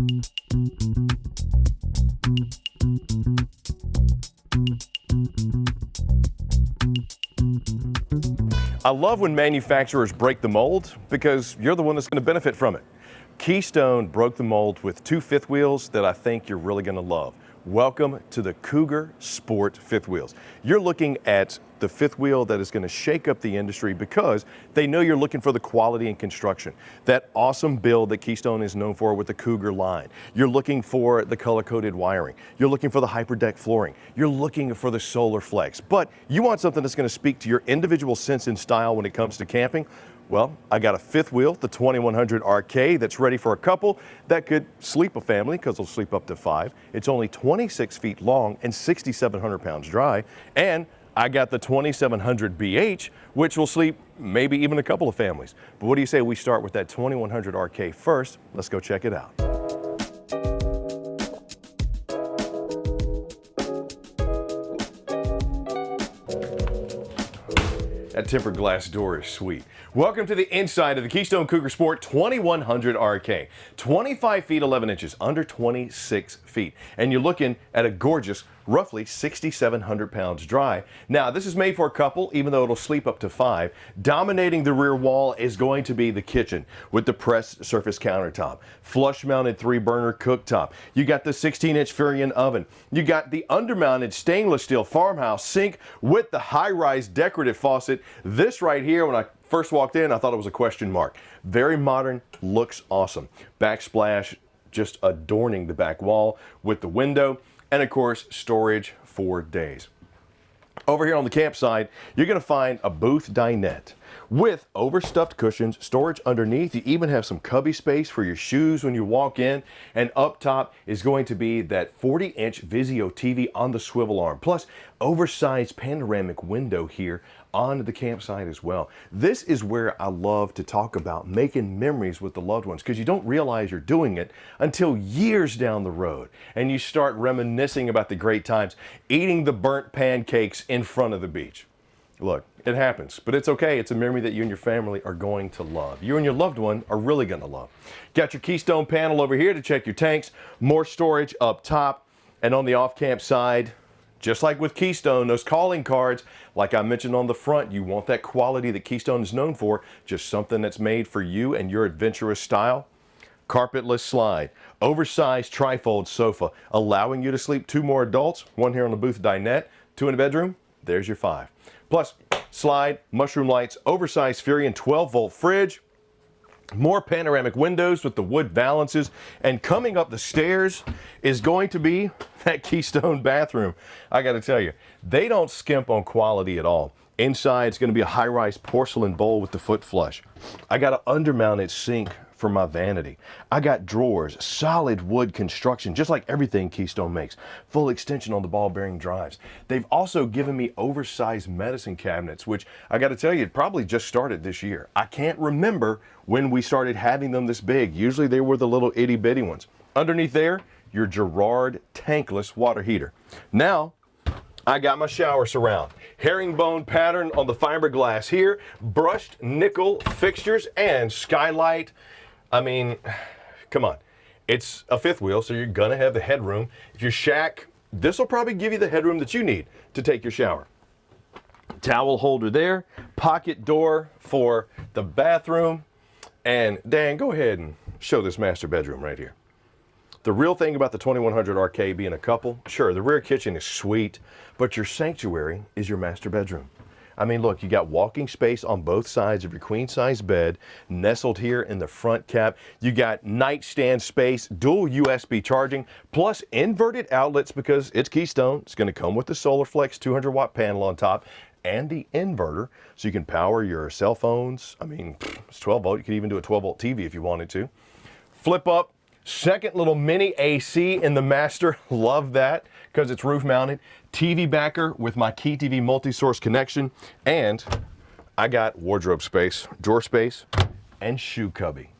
I love when manufacturers break the mold because you're the one that's going to benefit from it. Keystone broke the mold with two fifth wheels that I think you're really going to love. Welcome to the Cougar Sport fifth wheels. You're looking at the fifth wheel that is going to shake up the industry because they know you're looking for the quality in construction. That awesome build that Keystone is known for with the Cougar line. You're looking for the color-coded wiring. You're looking for the hyperdeck flooring. You're looking for the solar flex. But you want something that's going to speak to your individual sense and style when it comes to camping. Well, I got a fifth wheel, the 2100 RK, that's ready for a couple that could sleep a family because they'll sleep up to 5. It's only 26 feet long and 6,700 pounds dry. And I got the 2700 BH, which will sleep maybe even a couple of families. But what do you say we start with that 2100 RK first? Let's go check it out. That tempered glass door is sweet. Welcome to the inside of the Keystone Cougar Sport 2100 RK. 25 feet 11 inches, under 26 feet. And you're looking at a gorgeous, roughly 6,700 pounds dry. Now, this is made for a couple, even though it'll sleep up to 5. Dominating the rear wall is going to be the kitchen with the pressed surface countertop, flush-mounted 3-burner cooktop. You got the 16-inch Furion oven. You got the under-mounted stainless steel farmhouse sink with the high-rise decorative faucet. This right here, when I first walked in, I thought it was a question mark. Very modern, looks awesome. Backsplash just adorning the back wall with the window, and of course, storage for days. Over here on the campsite, you're going to find a booth dinette with overstuffed cushions, storage underneath. You even have some cubby space for your shoes when you walk in. And up top is going to be that 40-inch Vizio TV on the swivel arm, plus oversized panoramic window here on the campsite as well. This is where I love to talk about making memories with the loved ones, because you don't realize you're doing it until years down the road and you start reminiscing about the great times eating the burnt pancakes in front of the beach. Look, it happens, but it's okay. It's a memory that you and your family are going to love. You and your loved one are really going to love. Got your Keystone panel over here to check your tanks, more storage up top, and on the off-camp side, just like with Keystone, those calling cards, like I mentioned on the front, you want that quality that Keystone is known for, just something that's made for you and your adventurous style. Carpetless slide, oversized trifold sofa, allowing you to sleep 2 more adults, 1 here on the booth dinette, 2 in the bedroom, there's your 5. Plus, slide, mushroom lights, oversized Furion 12-volt fridge, more panoramic windows with the wood valances, and coming up the stairs is going to be that Keystone bathroom. I got to tell you, they don't skimp on quality at all. Inside, it's going to be a high-rise porcelain bowl with the foot flush. I got an undermounted sink for my vanity. I got drawers, solid wood construction, just like everything Keystone makes. Full extension on the ball bearing drives. They've also given me oversized medicine cabinets, which I got to tell you, it probably just started this year. I can't remember when we started having them this big. Usually they were the little itty bitty ones. Underneath there, your Girard tankless water heater. Now, I got my shower surround. Herringbone pattern on the fiberglass here, brushed nickel fixtures, and skylight. I mean, come on. It's a fifth wheel, so you're gonna have the headroom. If your shack, this will probably give you the headroom that you need to take your shower. Towel holder there, pocket door for the bathroom, and Dan, go ahead and show this master bedroom right here. The real thing about the 2100 RK being a couple, sure, the rear kitchen is sweet, but your sanctuary is your master bedroom. I mean, look, you got walking space on both sides of your queen-size bed, nestled here in the front cap. You got nightstand space, dual USB charging, plus inverted outlets because it's Keystone. It's going to come with the Solar Flex 200-watt panel on top and the inverter, so you can power your cell phones. I mean, it's 12-volt. You could even do a 12-volt TV if you wanted to. Flip up. Second little mini AC in the master. Love that because it's roof mounted. TV backer with my Key TV multi-source connection. And I got wardrobe space, drawer space, and shoe cubby.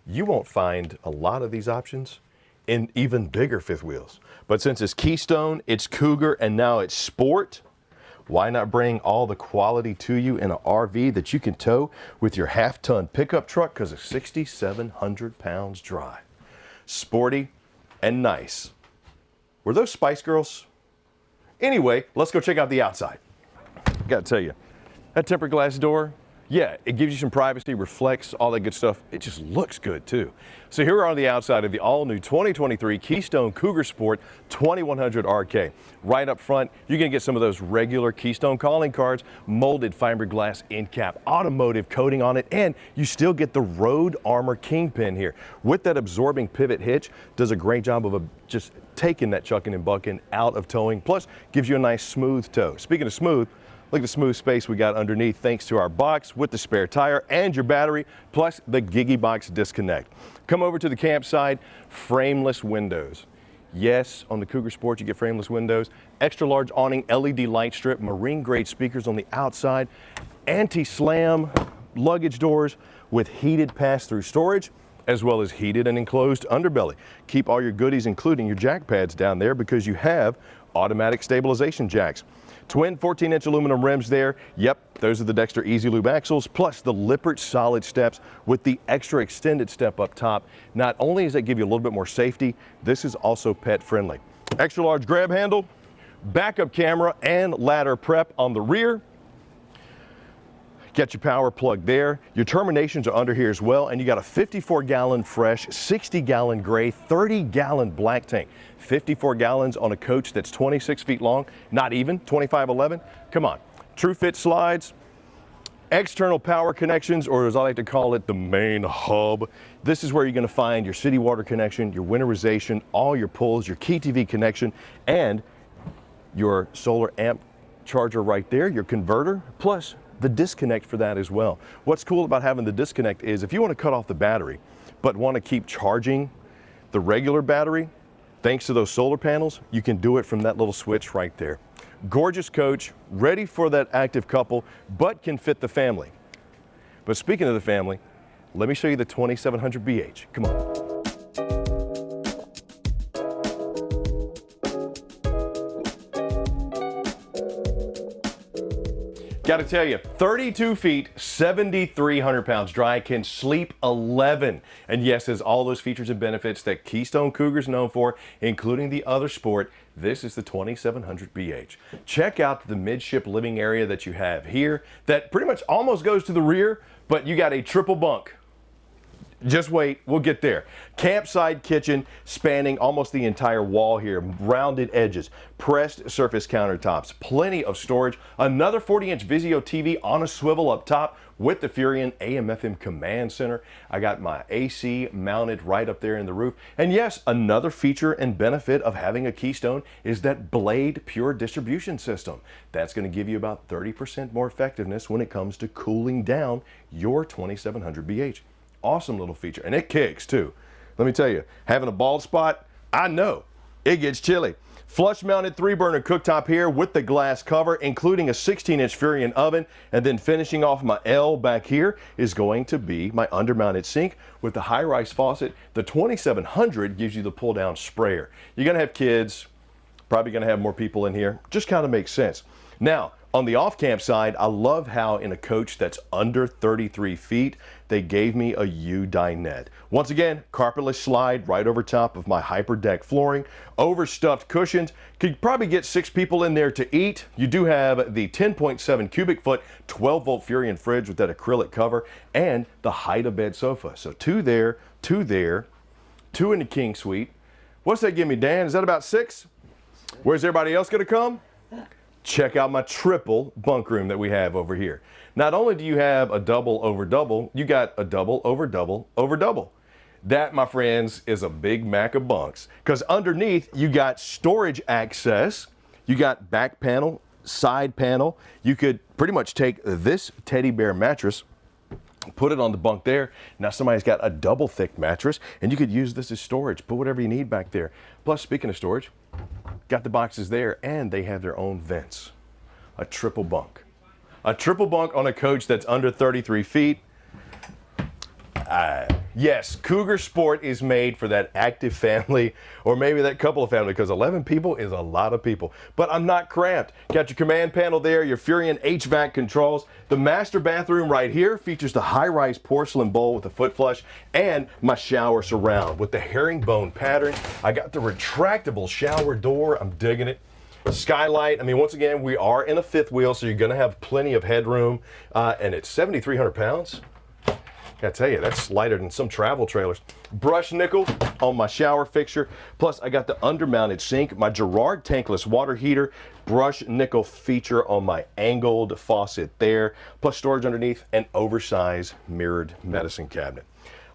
You won't find a lot of these options in even bigger fifth wheels. But since it's Keystone, it's Cougar, and now it's Sport, why not bring all the quality to you in an RV that you can tow with your half-ton pickup truck because it's 6,700 pounds dry. sporty and nice. Were those Spice Girls? Anyway, let's go check out the outside. Gotta tell you, that tempered glass door, yeah, it gives you some privacy, reflects, all that good stuff. It just looks good too. So here we are on the outside of the all-new 2023 Keystone Cougar Sport 2100 RK. Right up front, you're gonna get some of those regular Keystone calling cards, molded fiberglass end cap, automotive coating on it, and you still get the Road Armor Kingpin here. With that absorbing pivot hitch, does a great job of just taking that chucking and bucking out of towing, plus gives you a nice smooth tow. Speaking of smooth, look at the smooth space we got underneath thanks to our box with the spare tire and your battery, plus the Gigi Box disconnect. Come over to the campsite, frameless windows. Yes, on the Cougar Sport you get frameless windows, extra large awning LED light strip, marine grade speakers on the outside, anti-slam luggage doors with heated pass-through storage, as well as heated and enclosed underbelly. Keep all your goodies, including your jack pads down there, because you have automatic stabilization jacks. Twin 14-inch aluminum rims there. Yep, those are the Dexter Easy Lube axles, plus the Lippert solid steps with the extra extended step up top. Not only does that give you a little bit more safety, this is also pet friendly. Extra large grab handle, backup camera, and ladder prep on the rear. Get your power plug there. Your terminations are under here as well, and you got a 54-gallon fresh, 60-gallon gray, 30-gallon black tank. 54 gallons on a coach that's 26 feet long, not even 2511. Come on. True fit slides, external power connections, or as I like to call it, the main hub. This is where you're going to find your city water connection, your winterization, all your pulls, your Key TV connection, and your solar amp charger right there, your converter, plus the disconnect for that as well. What's cool about having the disconnect is if you want to cut off the battery but want to keep charging the regular battery, thanks to those solar panels, you can do it from that little switch right there. Gorgeous coach, ready for that active couple, but can fit the family. But speaking of the family, let me show you the 2700 BH. Come on. Got to tell you, 32 feet, 7,300 pounds dry, can sleep 11. And yes, has all those features and benefits that Keystone Cougar is known for, including the other sport. This is the 2700 BH. Check out the midship living area that you have here that pretty much almost goes to the rear, but you got a triple bunk. Just wait, we'll get there. Campsite kitchen spanning almost the entire wall here, rounded edges, pressed surface countertops, plenty of storage, another 40-inch Vizio TV on a swivel up top with the Furion AM/FM command center. I got my AC mounted right up there in the roof. And yes, another feature and benefit of having a Keystone is that Blade Pure distribution system. That's going to give you about 30% more effectiveness when it comes to cooling down your 2700 BH. Awesome little feature, and it kicks too. Let me tell you, having a bald spot, I know it gets chilly. Flush mounted 3-burner cooktop here with the glass cover, including a 16-inch Furion oven, and then finishing off my L back here is going to be my undermounted sink with the high-rise faucet. The 2700 gives you the pull-down sprayer. You're gonna have kids, probably gonna have more people in here. Just kind of makes sense. Now, on the off-camp side, I love how in a coach that's under 33 feet, they gave me a U-dinette. Once again, carpetless slide right over top of my hyper deck flooring, overstuffed cushions. Could probably get 6 people in there to eat. You do have the 10.7 cubic foot, 12-volt Furion fridge with that acrylic cover, and the hide-a-bed sofa. So 2 there, 2 there, 2 in the king suite. What's that give me, Dan? Is that about 6? Where's everybody else gonna come? Check out my triple bunk room that we have over here. Not only do you have a double over double, you got a double over double over double. That, my friends, is a big Mac of bunks. Because underneath, you got storage access, you got back panel, side panel. You could pretty much take this teddy bear mattress, put it on the bunk there. Now somebody's got a double thick mattress, and you could use this as storage. Put whatever you need back there. Plus, speaking of storage, got the boxes there, and they have their own vents. A triple bunk. A triple bunk on a coach that's under 33 feet. Yes, Cougar Sport is made for that active family or maybe that couple of family, because 11 people is a lot of people. But I'm not cramped. Got your command panel there, your Furion HVAC controls. The master bathroom right here features the high-rise porcelain bowl with a foot flush and my shower surround with the herringbone pattern. I got the retractable shower door. I'm digging it. Skylight. I mean, once again, we are in a fifth wheel, so you're going to have plenty of headroom, and it's 7,300 pounds. Gotta tell you, that's lighter than some travel trailers. Brushed nickel on my shower fixture. Plus, I got the undermounted sink, my Girard tankless water heater, brushed nickel feature on my angled faucet there, plus storage underneath, and oversized mirrored medicine cabinet.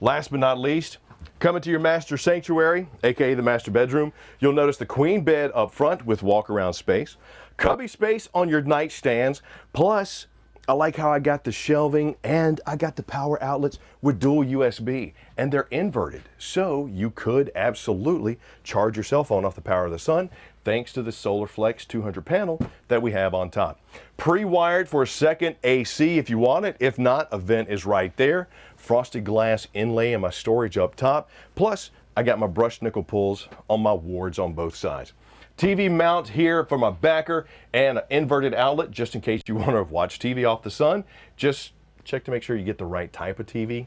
Last but not least, coming to your master sanctuary, aka the master bedroom, you'll notice the queen bed up front with walk-around space, cubby space on your nightstands, plus I like how I got the shelving and I got the power outlets with dual USB, and they're inverted. So you could absolutely charge your cell phone off the power of the sun thanks to the Solar Flex 200 panel that we have on top. Pre-wired for a second AC if you want it. If not, a vent is right there. Frosted glass inlay in my storage up top. Plus, I got my brushed nickel pulls on my wards on both sides. TV mount here for my backer and an inverted outlet just in case you want to watch TV off the sun. Just check to make sure you get the right type of TV.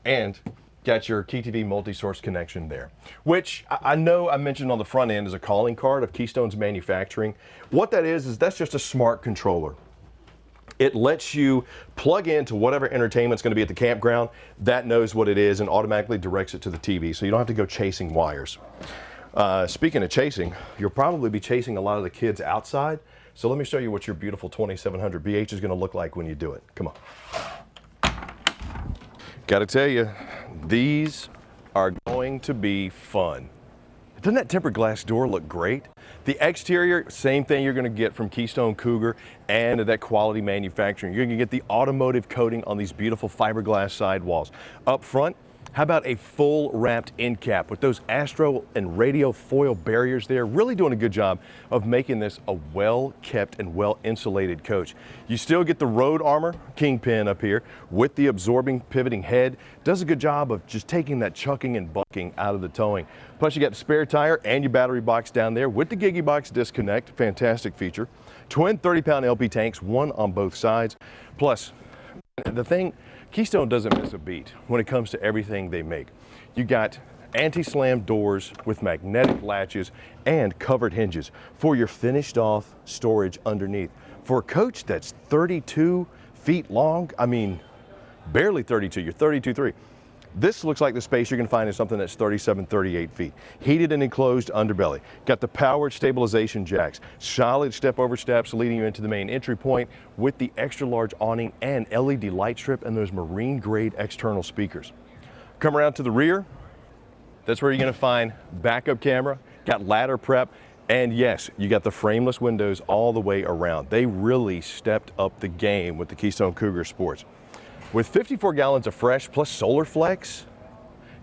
And got your KeyTV multi-source connection there, which I know I mentioned on the front end is a calling card of Keystone's manufacturing. What that is that's just a smart controller. It lets you plug into whatever entertainment's going to be at the campground. That knows what it is and automatically directs it to the TV, so you don't have to go chasing wires. Speaking of chasing, you'll probably be chasing a lot of the kids outside. So let me show you what your beautiful 2700 BH is going to look like when you do it. Come on. Got to tell you, these are going to be fun. Doesn't that tempered glass door look great? The exterior, same thing you're going to get from Keystone Cougar and that quality manufacturing. You're going to get the automotive coating on these beautiful fiberglass sidewalls. Up front, how about a full wrapped end cap with those Astro and radio foil barriers there? Really doing a good job of making this a well-kept and well-insulated coach. You still get the road armor kingpin up here with the absorbing pivoting head. Does a good job of just taking that chucking and bucking out of the towing. Plus you got the spare tire and your battery box down there with the Gigi Box disconnect. Fantastic feature. Twin 30-pound LP tanks, one on both sides. Plus, the thing, Keystone doesn't miss a beat when it comes to everything they make. You got anti-slam doors with magnetic latches and covered hinges for your finished off storage underneath. For a coach that's 32 feet long, I mean, barely 32, you're 32.3. This looks like the space you're going to find in something that's 37, 38 feet. Heated and enclosed underbelly. Got the powered stabilization jacks. Solid step over steps leading you into the main entry point with the extra large awning and LED light strip and those marine grade external speakers. Come around to the rear. That's where you're going to find backup camera. Got ladder prep. And yes, you got the frameless windows all the way around. They really stepped up the game with the Keystone Cougar Sports. With 54 gallons of fresh plus Solar Flex,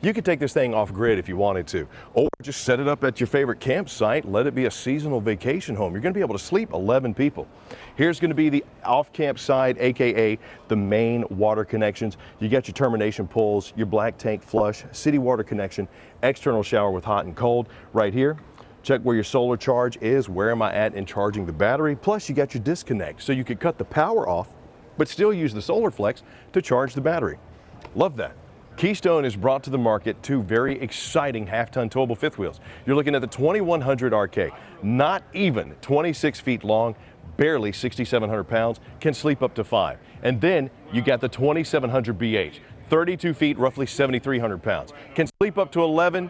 you could take this thing off grid if you wanted to, or just set it up at your favorite campsite, let it be a seasonal vacation home. You're going to be able to sleep 11 people. Here's going to be the off-camp side, aka the main water connections. You got your termination pulls, your black tank flush, city water connection, external shower with hot and cold right here. Check where your solar charge is, where am I at in charging the battery, plus you got your disconnect, so you could cut the power off but still use the Solar Flex to charge the battery. Love that. Keystone has brought to the market two very exciting half-ton towable fifth wheels. You're looking at the 2100 RK, not even 26 feet long, barely 6,700 pounds, can sleep up to 5. And then you got the 2700 BH, 32 feet, roughly 7,300 pounds, can sleep up to 11.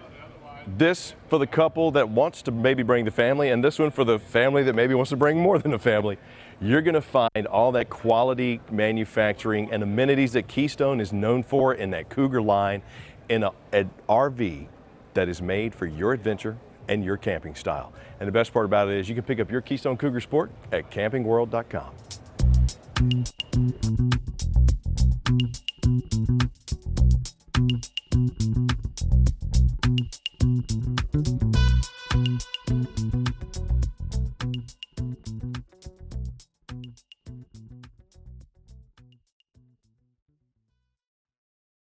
This for the couple that wants to maybe bring the family, and this one for the family that maybe wants to bring more than a family. You're going to find all that quality manufacturing and amenities that Keystone is known for in that Cougar line in an RV that is made for your adventure and your camping style. And the best part about it is you can pick up your Keystone Cougar Sport at campingworld.com.